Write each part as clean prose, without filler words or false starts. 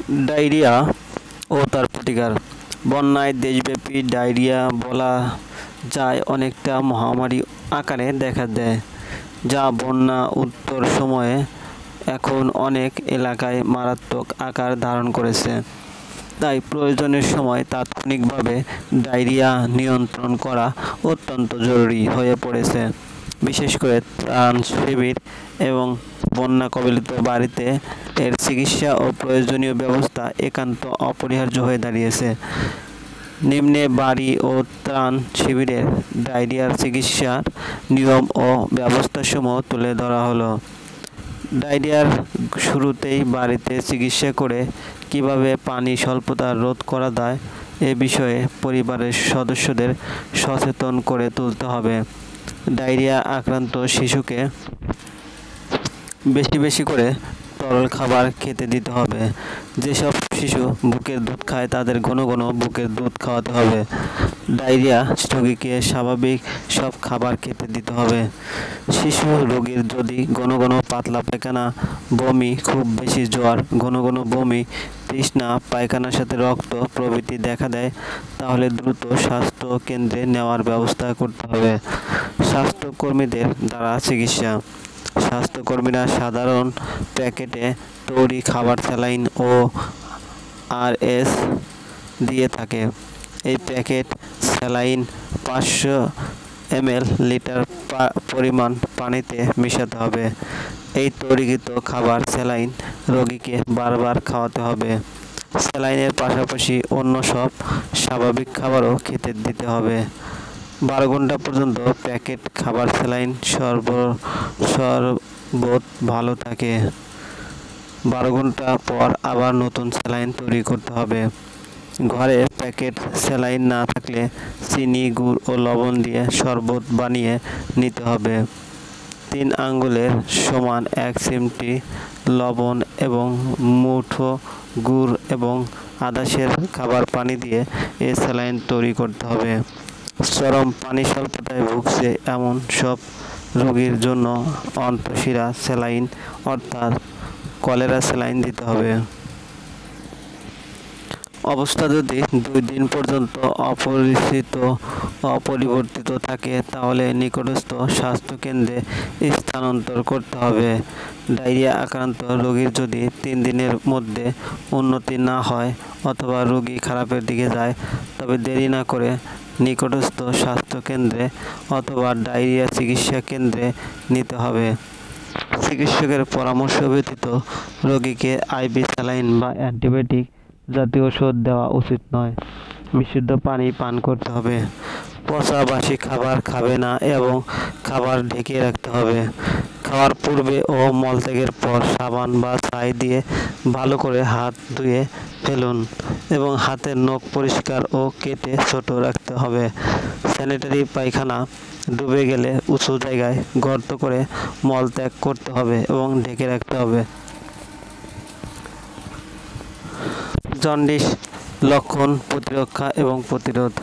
Diarrhoea ও তার প্রতিকার। বন্যায় দেশব্যাপী ডায়রিয়া বলা যায় অনেকটা মহামারী আকারে দেখা দেয়, যা বন্যা উত্তর সময়ে এখন অনেক এলাকায় মারাত্মক আকার ধারণ করেছে। তাই প্রয়োজনের সময় তাৎক্ষণিকভাবে ডায়রিয়া নিয়ন্ত্রণ করা অত্যন্ত জরুরি হয়ে পড়েছে। বিশেষ করে ত্রাণ শিবির এবং বন্যা কবলিত বাড়িতে এর চিকিৎসা ও প্রয়োজনীয় ব্যবস্থা একান্ত অপরিহার্য হয়ে দাঁড়িয়েছে। নিম্নে বাড়ি ও ত্রাণ শিবিরের ডায়রিয়ার চিকিৎসার নিয়ম ও ব্যবস্থাসমূহ তুলে ধরা হলো। ডায়রিয়ার শুরুতেই বাড়িতে চিকিৎসা করে কিভাবে পানি স্বল্পতা রোধ করা যায় এ বিষয়ে পরিবারের সদস্যদের সচেতন করে তুলতে হবে। ডায়রিয়া আক্রান্ত শিশুকে বেশি বেশি করে তরল খাবার খেতে দিতে হবে। যেসব শিশু বুকের দুধ খায় তাদের ঘন ঘন বুকের দুধ খাওয়াতে হবে। ডায়রিয়া রোগীকে স্বাভাবিক সব খাবার খেতে দিতে হবে। শিশু রোগীর যদি ঘন ঘন পাতলা পায়খানা, বমি, খুব বেশি জ্বর, ঘন ঘন বমি, তৃষ্ণা, পায়খানার সাথে রক্ত প্রভৃতি দেখা দেয়, তাহলে দ্রুত স্বাস্থ্য কেন্দ্রে নেওয়ার ব্যবস্থা করতে হবে। স্বাস্থ্যকর্মীদের দ্বারা চিকিৎসা। স্বাস্থ্যকর্মীরা সাধারণ প্যাকেটে তৈরি খাবার, স্যালাইন ও আরএস দিয়ে থাকে। এই প্যাকেট স্যালাইন 500 ml লিটার পরিমাণ পানিতে মেশাতে হবে। এই তৈরিকৃত খাবার স্যালাইন রোগীকে বারবার খাওয়াতে হবে। স্যালাইনের পাশাপাশি অন্য সব স্বাভাবিক খাবারও খেতে দিতে হবে। 12 ঘন্টা পর্যন্ত প্যাকেট খাবার স্যালাইন শরবত ভালো থাকে। 12 ঘন্টা পর আবার নতুন স্যালাইন তৈরি করতে হবে। ঘরে প্যাকেট স্যালাইন না থাকলে চিনি, গুড় ও লবণ দিয়ে শরবত বানিয়ে নিতে হবে। 3 আঙ্গুলের সমান 1 চিমটি লবণ এবং মুঠো গুড় এবং আধা সের খাবার পানি দিয়ে এই স্যালাইন তৈরি করতে হবে। চরম পানি স্বল্পতায় ভুগছে এমন সব রোগীর জন্য অন্তঃশিরা স্যালাইন অর্থাৎ কলেরা স্যালাইন দিতে হবে। অবস্থা যদি 2 দিন পর্যন্ত অপরিবর্তিত থাকে তাহলে নিকটস্থ স্বাস্থ্যকেন্দ্রে স্থানান্তর করতে হবে। ডায়রিয়া আক্রান্ত রোগীর যদি 3 দিনের মধ্যে উন্নতি না হয় অথবা রোগী খারাপের দিকে যায়, তবে দেরি না করে নিকটস্থ স্বাস্থ্যকেন্দ্রে অথবা ডায়রিয়া চিকিৎসা কেন্দ্রে নিতে হবে। চিকিৎসকের পরামর্শ ব্যতীত রোগীকে আইভি স্যালাইন বা অ্যান্টিবায়োটিক জাতীয় ওষুধ দেওয়া উচিত নয়। বিশুদ্ধ পানি পান করতে হবে। পচা বাসি খাবার খাবে না এবং খাবার ঢেকে রাখতে হবে। খাওয়ার পূর্বে ও মলত্যাগের পর সাবান বা ছাই দিয়ে ভালো করে হাত ধুয়ে ফেলুন এবং হাতের নখ পরিষ্কার ও কেটে ছোট রাখতে হবে। স্যানিটারি পায়খানা ডুবে গেলে উঁচু জায়গায় গর্ত করে মলত্যাগ করতে হবে এবং ঢেকে রাখতে হবে। জন্ডিস লক্ষণ, প্রতিরক্ষা এবং প্রতিরোধ।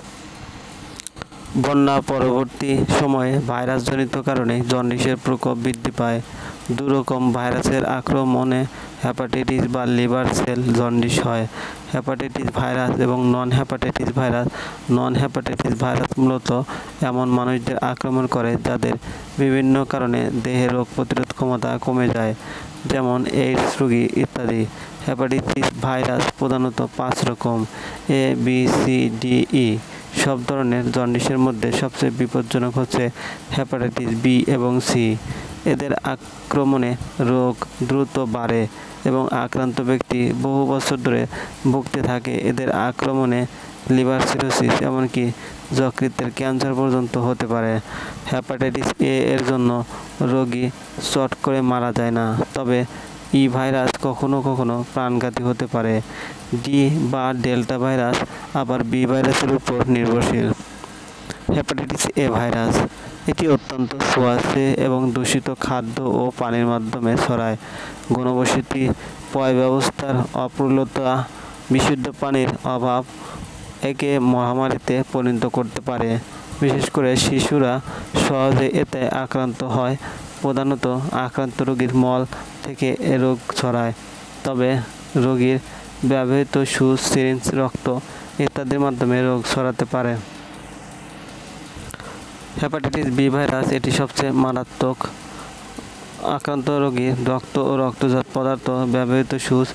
বন্যা পরবর্তী সময়ে ভাইরাসজনিত কারণে জন্ডিসের প্রকোপ বৃদ্ধি পায়। 2 রকম ভাইরাসের আক্রমণে হেপাটাইটিস বা লিভার সেল জন্ডিস হয়। হেপাটাইটিস ভাইরাস এবং নন হেপাটাইটিস ভাইরাস। নন হেপাটাইটিস ভাইরাস মূলত এমন মানুষদের আক্রমণ করে যাদের বিভিন্ন কারণে দেহে রোগ প্রতিরোধ ক্ষমতা কমে যায়, যেমন এইডস রোগী ইত্যাদি। হেপাটাইটিস ভাইরাস প্রধানত 5 রকম: এ, বি, সি, ডি, ই। সব ধরনের জন্ডিসের মধ্যে সবচেয়ে বিপজ্জনক হচ্ছে হেপাটাইটিস বি এবং সি। এদের আক্রমণে রোগ দ্রুত বাড়ে এবং আক্রান্ত ব্যক্তি বহু বছর ধরে ভুগতে থাকে। এদের আক্রমণে লিভার সিরোসিস এমনকি যকৃতের ক্যান্সার পর্যন্ত হতে পারে। হেপাটাইটিস এ এর জন্য রোগী চট করে মারা যায় না, তবে ই ভাইরাস কখনো কখনো প্রাণঘাতী হতে পারে। ডি বা ডেল্টা ভাইরাস আবার বি ভাইরাসের উপর নির্ভরশীল। হেপাটাইটিস এ ভাইরাস, এটি অত্যন্ত ছোঁয়াচে এবং দূষিত খাদ্য ও পানির মাধ্যমে ছড়ায়। ঘনবসতি, পয় ব্যবস্থার অপ্রতুলতা, বিশুদ্ধ পানির অভাব একে মহামারীতে পরিণত করতে পারে। বিশেষ করে শিশুরা সহজে এতে আক্রান্ত হয়। প্রধানত আক্রান্ত রোগীর মল থেকে এ রোগ ছড়ায়, তবে রোগীর ব্যবহৃত সুচ, সিরিঞ্জ, রক্ত ইত্যাদির মাধ্যমে রোগ ছড়াতে পারে। হেপাটাইটিস বি ভাইরাস এটি সবচেয়ে মারাত্মক। আক্রান্ত রোগীর রক্ত ও রক্তজাত পদার্থ, ব্যবহৃত সুচ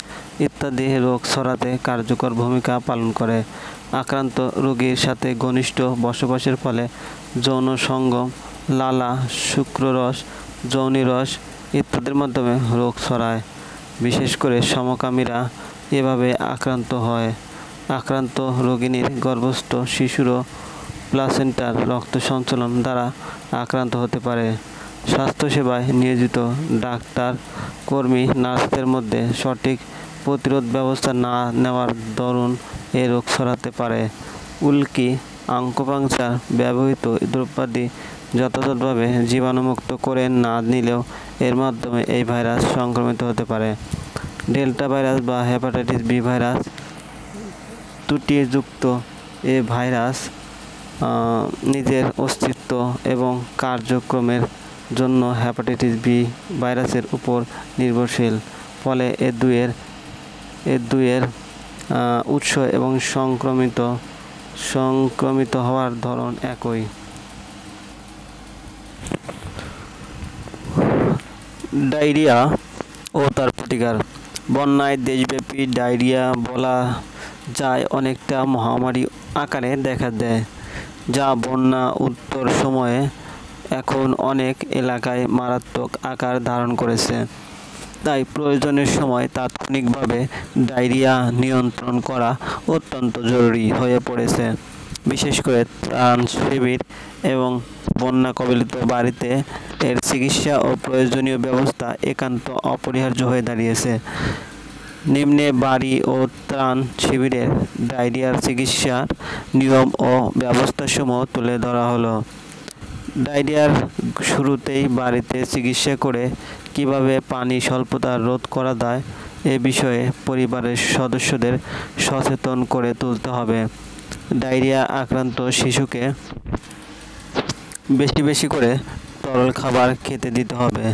ইত্যাদি রোগ ছড়াতে কার্যকর ভূমিকা পালন করে। আক্রান্ত রোগীর সাথে ঘনিষ্ঠ বসবাসের ফলে যৌন সঙ্গম, লালা, শুক্ররস, যোনিরস ইত্যাদির মাধ্যমে রোগ ছড়ায়। বিশেষ করে সমকামীরা এভাবে আক্রান্ত হয়। আক্রান্ত রোগিণীর গর্ভস্থ শিশুরও প্লাসেন্টার রক্ত সঞ্চালন দ্বারা আক্রান্ত হতে পারে। স্বাস্থ্যসেবায় নিয়োজিত ডাক্তার, কর্মী, নার্সদের মধ্যে সঠিক প্রতিরোধ ব্যবস্থা না নেওয়ার দরুন এ রোগ ছড়াতে পারে। উল্কি, আকুপাঙ্কচার ব্যবহৃত দ্রব্যাদি যথাযথভাবে জীবাণুমুক্ত করে না নিলেও এর মাধ্যমে এই ভাইরাস সংক্রমিত হতে পারে। ডেল্টা ভাইরাস বা হেপাটাইটিস বি ভাইরাস ত্রুটিযুক্ত এ ভাইরাস নিজের অস্তিত্ব এবং কার্যক্রমের জন্য হেপাটাইটিস বি ভাইরাসের উপর নির্ভরশীল। ফলে এ দুইয়ের উৎস এবং সংক্রমিত হওয়ার ধরন একই। ডায়রিয়া ও তার প্রতিকার। বন্যায় দেশব্যাপী ডায়রিয়া বলা যায় অনেকটা মহামারী আকারে দেখা দেয়, যা বন্যা উত্তর সময়ে এখন অনেক এলাকায় মারাত্মক আকার ধারণ করেছে। তাই প্রয়োজনের সময় তাৎক্ষণিকভাবে ডায়রিয়া নিয়ন্ত্রণ করা অত্যন্ত জরুরি হয়ে পড়েছে। বিশেষ করে ত্রাণ শিবির এবং বন্যা কবলিত বাড়িতে এর চিকিৎসা ও প্রয়োজনীয় ব্যবস্থা একান্ত অপরিহার্য হয়ে দাঁড়িয়েছে। নিম্নে বাড়ি ও ত্রাণ শিবিরের ডায়রিয়ার চিকিৎসার নিয়ম ও ব্যবস্থাসমূহ তুলে ধরা হলো। ডায়রিয়ার শুরুতেই বাড়িতে চিকিৎসা করে কিভাবে পানি স্বল্পতা রোধ করা যায় এ বিষয়ে পরিবারের সদস্যদের সচেতন করে তুলতে হবে। ডায়রিয়া আক্রান্ত শিশুকে বেশি বেশি করে তরল খাবার খেতে দিতে হবে।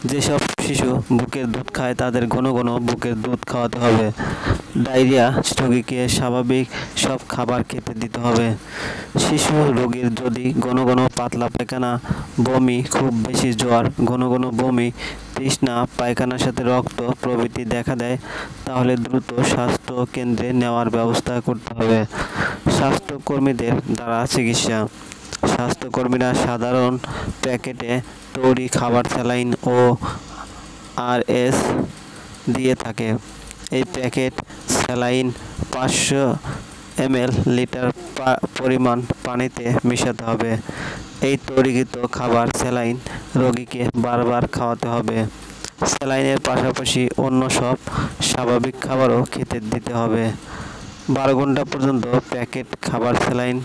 যেসব শিশু বুকের দুধ খায় তাদের ঘন ঘন বুকের দুধ খাওয়াতে হবে। ডায়রিয়া রোগীকে স্বাভাবিক সব খাবার খেতে দিতে হবে। শিশু রোগীর যদি ঘন ঘন পাতলা পায়খানা, বমি, খুব বেশি জ্বর, ঘন ঘন বমি, তৃষ্ণা, পায়খানার সাথে রক্ত প্রভৃতি দেখা দেয় তাহলে দ্রুত স্বাস্থ্য কেন্দ্রে নেওয়ার ব্যবস্থা করতে হবে। স্বাস্থ্যকর্মীদের দ্বারা চিকিৎসা। স্বাস্থ্যকর্মীরা সাধারণ প্যাকেটে তৈরি খাবার, স্যালাইন ও আরএস দিয়ে থাকে। এই প্যাকেট স্যালাইন 500 ml লিটার পরিমাণ পানিতে মেশাতে হবে। এই তৈরিকৃত খাবার, স্যালাইন রোগীকে বারবার খাওয়াতে হবে। স্যালাইনের পাশাপাশি অন্য সব স্বাভাবিক খাবারও খেতে দিতে হবে। 12 ঘন্টা পর্যন্ত প্যাকেট খাবার, স্যালাইন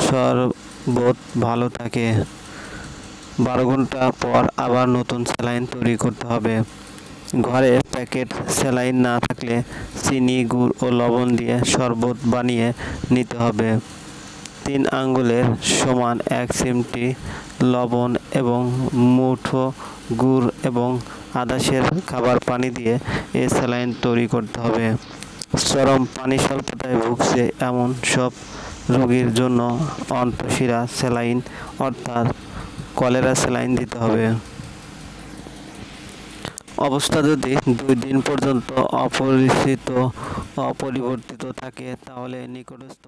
শরবত ভালো থাকে। 12 ঘন্টা পর আবার নতুন স্যালাইন তৈরি করতে হবে। ঘরে প্যাকেট স্যালাইন না থাকলে চিনি, গুড় ও লবণ দিয়ে শরবত বানিয়ে নিতে হবে। 3 আঙ্গুলের সমান 1 চিমটি লবণ এবং মুঠো গুড় এবং আধা সের খাবার পানি দিয়ে এ স্যালাইন তৈরি করতে হবে। চরম পানি স্বল্পতায় ভুগছে এমন সব রোগীর জন্য অন্তঃশিরা স্যালাইন অর্থাৎ কলেরা স্যালাইন দিতে হবে। অবস্থা যদি 2 দিন পর্যন্ত অপরিবর্তিত থাকে তাহলে নিকটস্থ